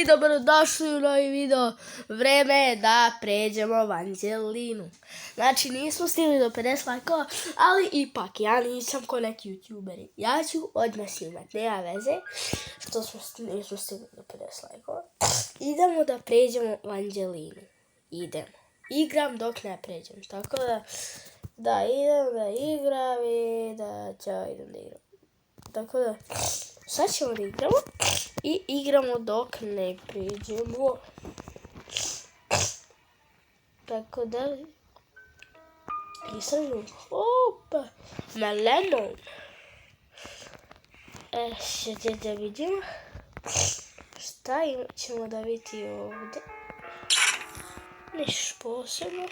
dobrodošli u novi video. Vreme je da pređemo Anđelinu. Znači nismo stigli do 50 lajkova, ali ipak ja nisam ko neki youtuberi. Ja ću odmah snimat, nema veze što nismo stigli do 50 lajkova. Idemo da pređemo Anđelinu. Idemo. Igram dok ne pređem, tako da idem da igram i idem da igram. Tako da sad ćemo da igramo i igramo dok ne pređemo. Tako da istražimo. Opa, melenon. Sada da vidimo šta ćemo da vidimo ovdje. Niš posebno.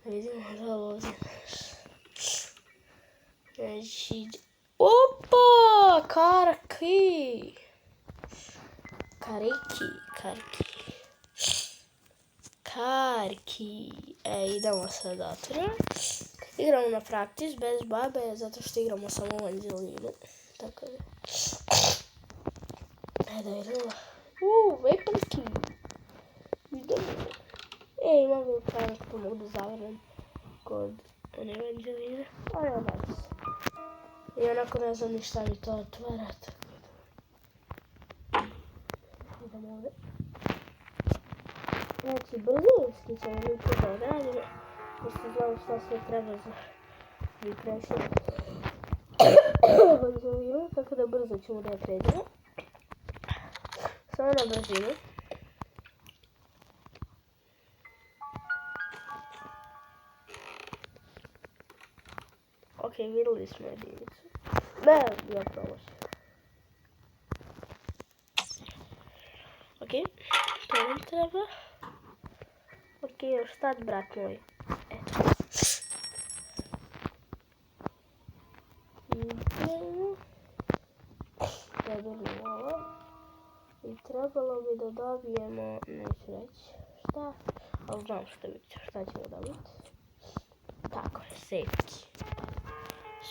Vidimo da ovdje. Znači, opa, kariki. Idemo sad da otvorimo. Igramo na praktis bez babe, zato što igramo samo Anđelinu. Tako da. Da vidimo. Weaponski. Idemo. Imam ga upravnik pa mogu da zavrnem kod Anđeline. Ali onda se. I onako ne znam ni šta mi to otvara. Idemo ovdje. Znači, brzinski ćemo mi to da odradimo. Pošto znamo šta sve treba za priprešiti. Tako da brzo ćemo da je pređemo. Samo na brzinu. Ok, vidjeli smo jedinicu. Ne, ja promoću. Ok, to nam treba. Ok, još tad, brat moj. Eto. Idemo. Dobijemo ovo. I trebalo bi da dobijemo, neću reći šta, ali znam šta ćemo dobiti. Tako je, safety.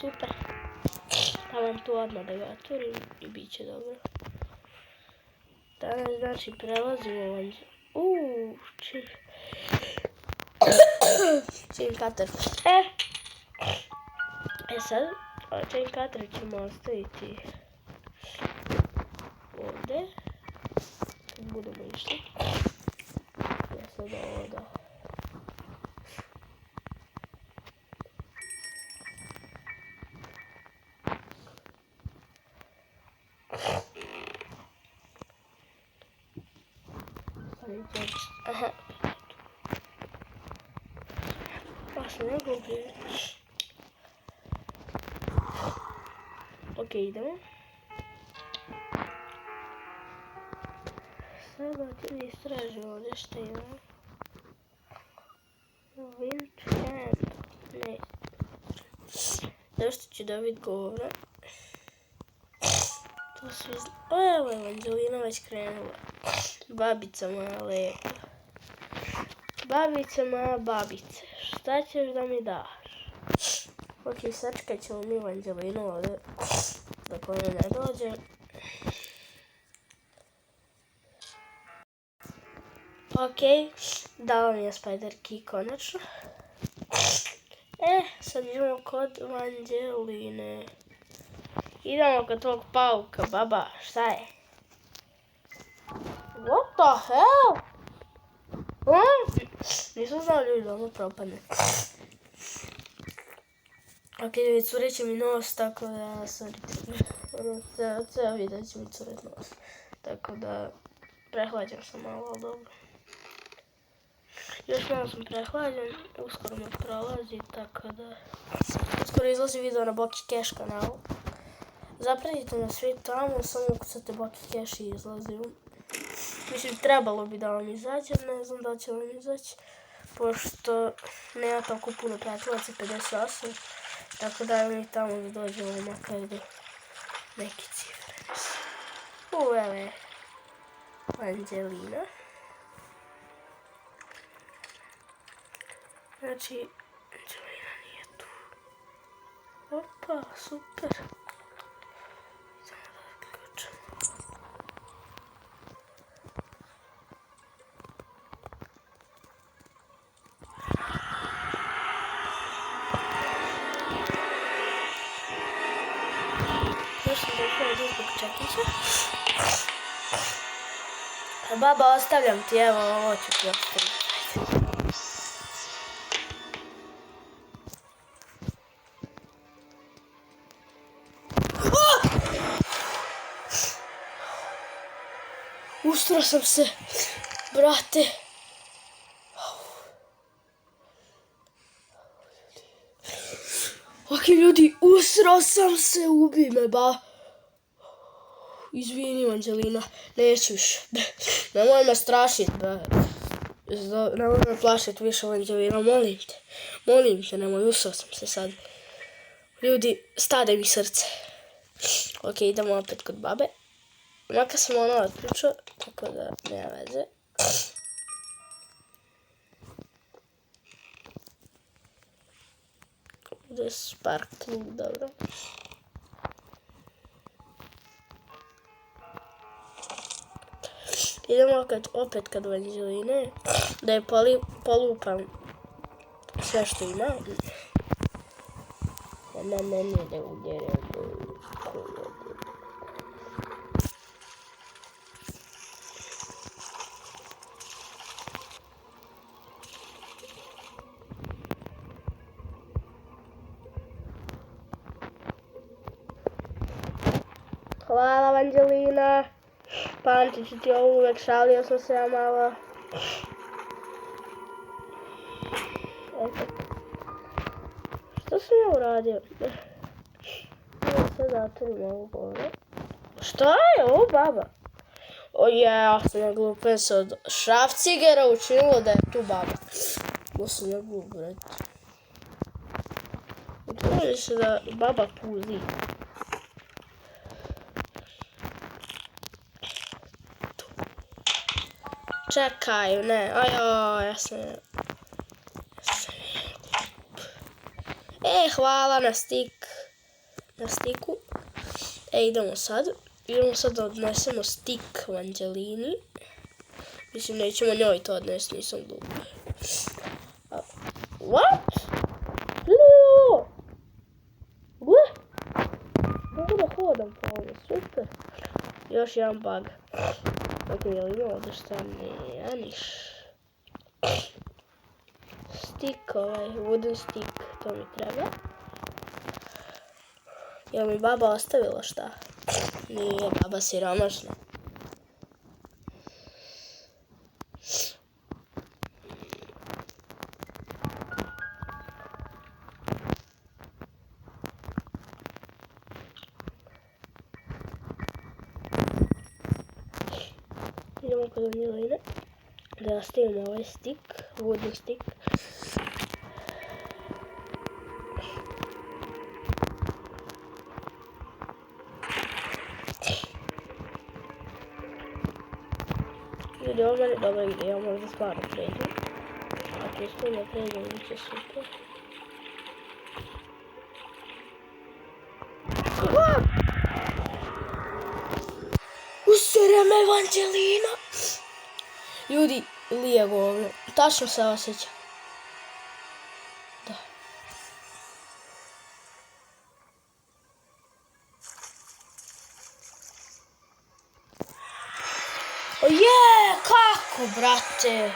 Super. Stavim tu odmah da ga otvorim i bit će dobro. Danas znači prelazimo chain cutter. Sad, chain cutter ćemo ostaviti ovdje. Budemo išli. Ja sad ovo da... Aha. Pa se ne gubi. Ok, idemo. Sada ti istražimo ovdje što imamo. Wind fan. Ne. Zašto ću dobiti govore? To su evo je Anđelina već krenula. Babica moja lepa. Babice moja babice. Šta ćeš da mi daš? Ok, sačkat ćemo mi Anđelinu ovdje. Dok ona ne dođe. Ok, dala mi je spider key konačno. Sad idemo kod Anđeline. Idemo kod tvog pauka, baba, šta je? What the hell? Nisam znao ljudi da ono propadne. Ok, curit će mi nos, tako da, sorry. Ceo video će mi curit nos. Tako da, prehlađam sam malo, ali dobro. Još malo sam prehlađen, uskoro me prolazi, tako da... Uskoro izlazi video na Boki Cash kanalu. Zapratite nas svi tamo, samo ukucate Boki Cash i izlazi. Mislim, trebalo bi da vam izađe, ne znam da će vam izaći, pošto nema toliko puno pratilaca, 58, tako da mi tamo da dođemo makar do neke cifre. Evo je Anđelina. Znači, Anđelina nije tu. Opa, super. Idemo da ključamo. Baba, ostavljam ti, evo, ovo ću ti ostaviti. Ustro sam se, brate. Ok, ljudi, usro sam se, ubi me, ba. Izvini, Anđelina, neću još. Nemoj me strašit, ba. Nemoj me plašit više, Anđelina, molim te. Molim te, nemoj, usro sam se sad. Ljudi, stade mi srce. Ok, idemo opet kod babe. Makar sam ono otključio, tako da nema veze. Ovdje je sparkling, dobro. Idemo opet kad Anđeline, da je polupam sve što ima. Ne ide u djerevu. Hvala, Anđelina. Pamtit ću ti ovo uvek, šalio sam se ja malo. Što sam ja uradio? Ja sad zatvorim ovu gore. Šta je ovo, baba? Ja sam ja glupen se od šrafcigera učinilo da je tu baba. Ovo sam ja glup, brate. Učinilo se da baba puzi. Čekaj, ne, ja sam hvala na stiku. Idemo sad da odnesemo stik u Anđelini. Mislim, nećemo njoj to odnesti, nisam glup. What? Gle? Mogu da hodam po ovo, super. Još jedan bug. Ok, jel ima ovdje šta ne, niš. Stik, wooden stick, to mi treba. Jel mi baba ostavila šta? Nije baba siromašna. Idemo kod Anđeline da nastavimo ovaj stik, wooden stick. Ljudi, ovo meni dobro ide, ja možda stvarno pređem. Ako uspijem da pređem, bit će super. Usere me, Anđelina! Ljudi, lije govno. Tačno se osjeća. Da. Kako, brate?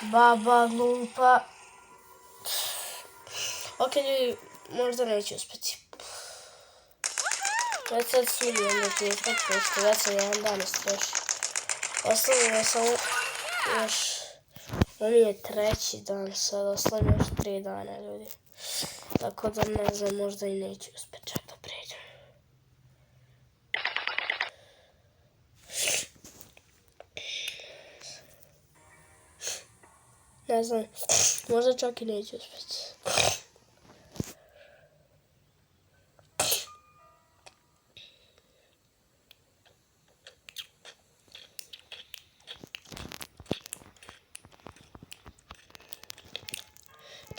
Baba glupa. Ok, ljudi, možda neću uspjeti. Već sad smijem da ti je potpuno, već sam jedan dan istrošio. Ostavljamo samo još, ovo je 3. dan sad, ostavljamo još 3 dana, ljudi. Tako da ne znam, možda i neću uspjeti čak da pređem. Ne znam, možda čak i neću uspjeti.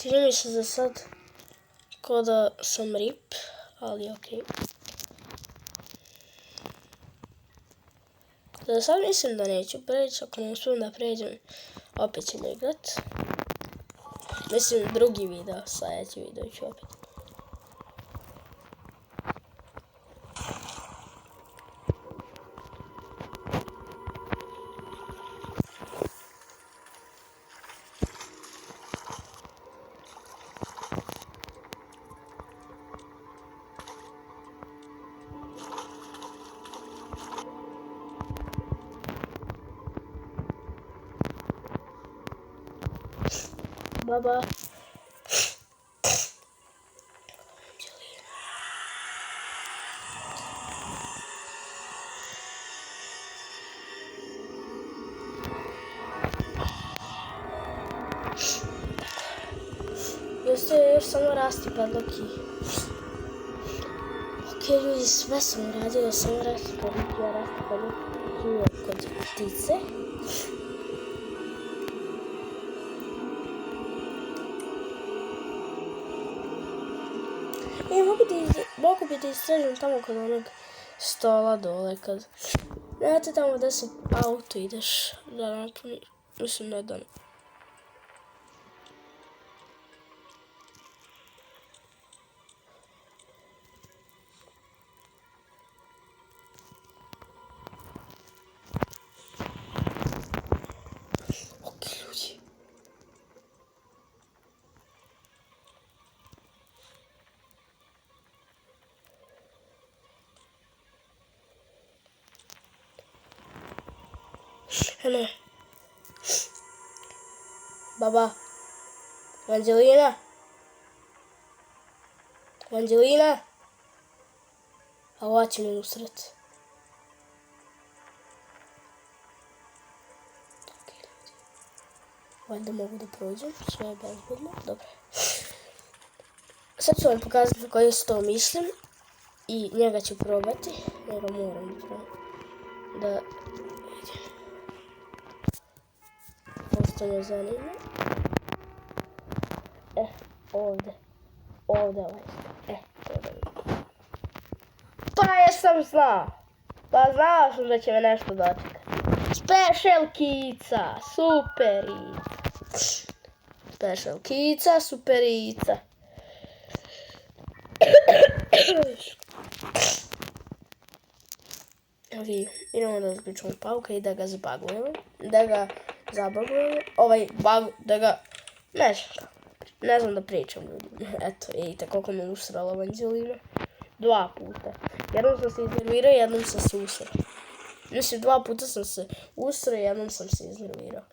Čini mi se za sad kao da sam rip, ali okej. Za sad mislim da neću preći, ako ne uspijem da pređem, opet ćemo igrat. Mislim, drugi video, sljedeći video ću opet. Baba. Još samo rasti padloki. Ok ljudi, sve sam uradio, samo rasti padloki, ja rasti padloki kod ptice. Mogu bi da istražim tamo kod onog stola dole, kad... Znate tamo gdje se auto ideš da napuni, mislim ne da ne. Ok ljudi. Ne. Baba. Anđelina. Anđelina. A ova će mi usret. Valjda mogu da prođem, sve je bezbedno, dobro. Sad ću vam pokazati na koji sto mislim i njega ću probati, njega moram da vidim. Pošto me zanima. Ovdje ovaj sto, to da vidim. Pa jesam znao, pa znao sam da će me nešto dočekati. Special kica, superica. Special kica, superica. Idemo da zbičemo pauka i da ga zabagujemo. Ne znam da pričam ljudi. Eto, vidite koliko me usrala Anđelina. 2 puta. Jednom sam se iznervirao, jednom sam se usrao. Mislim, 2 puta sam se usrao, jednom sam se iznervirao.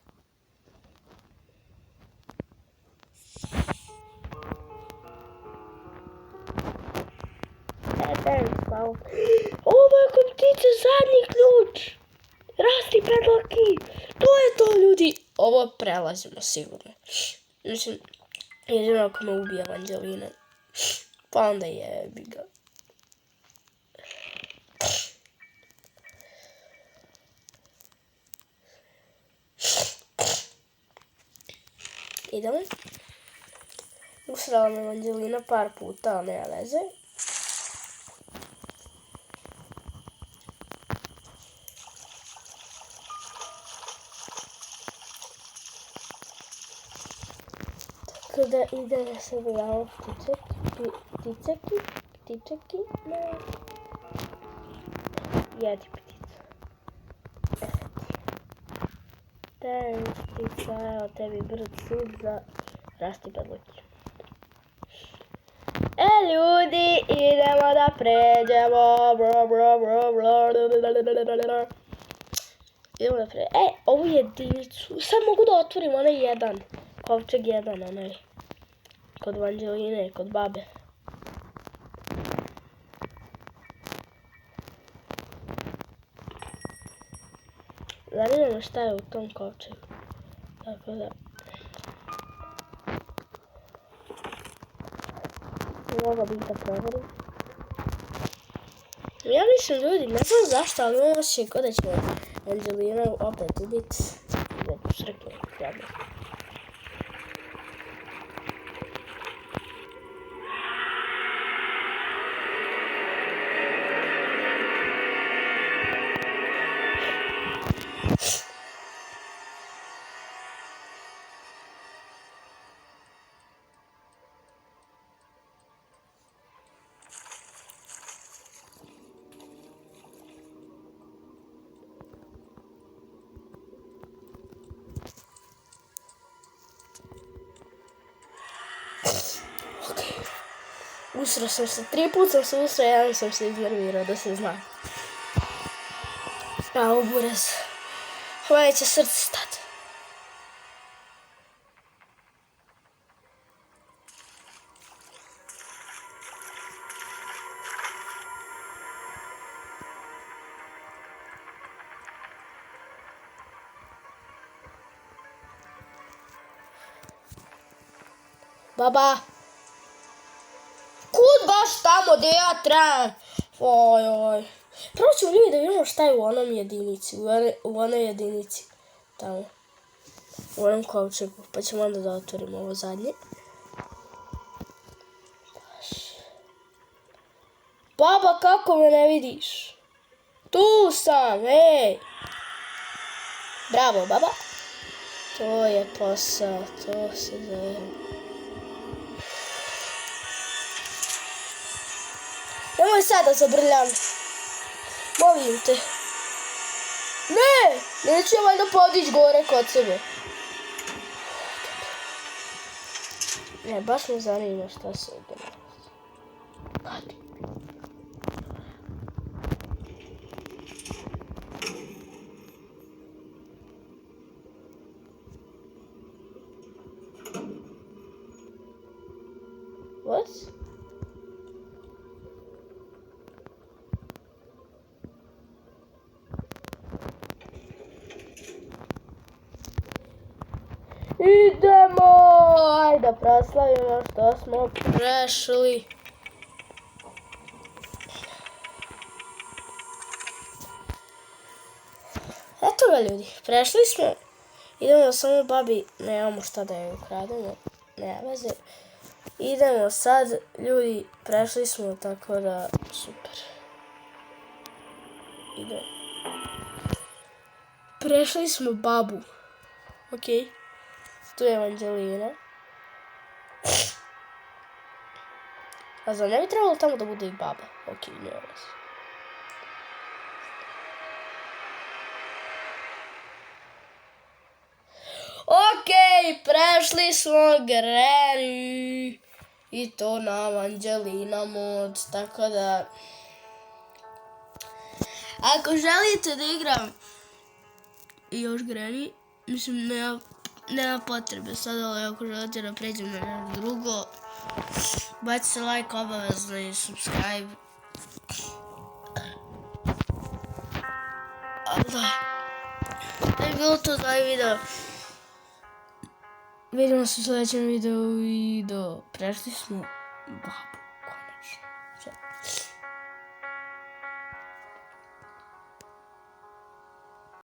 Ovo je kod ptice zadnji ključ. Rasti pedlaki. To je to ljudi. Ovo prelazimo sigurno. Mislim, jedino ako me ubija Anđelina. Pa onda jebi ga. Idemo. Usrala me Anđelina par puta, ali nema veze. Tako da idemo se gledamo ptičeki, ne. Jedi ptica. Dajem ptica, evo tebi brd sud za rasti pedlaki. Ljudi, idemo da pređemo. Idemo da pređemo. Ovu jedinicu. Sad mogu da otvorim onaj jedan. Kovčeg jedan, onaj. Kod Anđeline, kod babe. Zanima me šta je u tom kovčegu. Tako da... Mogla bih da proverim. Ja mislim ljudi, ne znam zašto, ali imam osjećaj kao da će Anđelina opet ubiti. Da ću srknuti, jadno. Usrao sam se, 3 puta sam se usrao, jedan sam se iznervirao, da se zna. A oburez. Moje će srce stati. Baba. Kud baš tamo gdje ja trebam? Oj. Prvo ćemo ljudi da vidimo šta je u onom jedinici. U onoj jedinici. Tamo. U onom kovčegu. Pa ćemo onda da otvorimo ovo zadnje. Baba, kako me ne vidiš? Tu sam, ej! Bravo, baba. To je posao, to se zove. Nemoj sad da zabrljam. Molim te. Ne! Neću ja valjda podići gore kod sebe. Ne, baš me zanima šta se ovdje nalazi. What? Idemo! Ajde da proslavimo što smo prešli. Eto ga ljudi, prešli smo. Idemo samo babi, nemamo šta da je ukrademo, nema veze. Idemo sad, ljudi, prešli smo, tako da, super. Idemo. Prešli smo babu. Okej. Tu je Anđelina. A zar ne bi trebalo tamo da bude i baba? Okej, nema veze. Okej, prešli smo Granny. I to nam Anđelina mod, tako da... Ako želite da igram još Granny, mislim nema potrebe sad, ali ako želite da pređem na nešto drugo, bacite like obavezno i subscribe. Da je bilo to za ovaj video. Vidimo se u sljedećem videu i prešli smo babu konačno.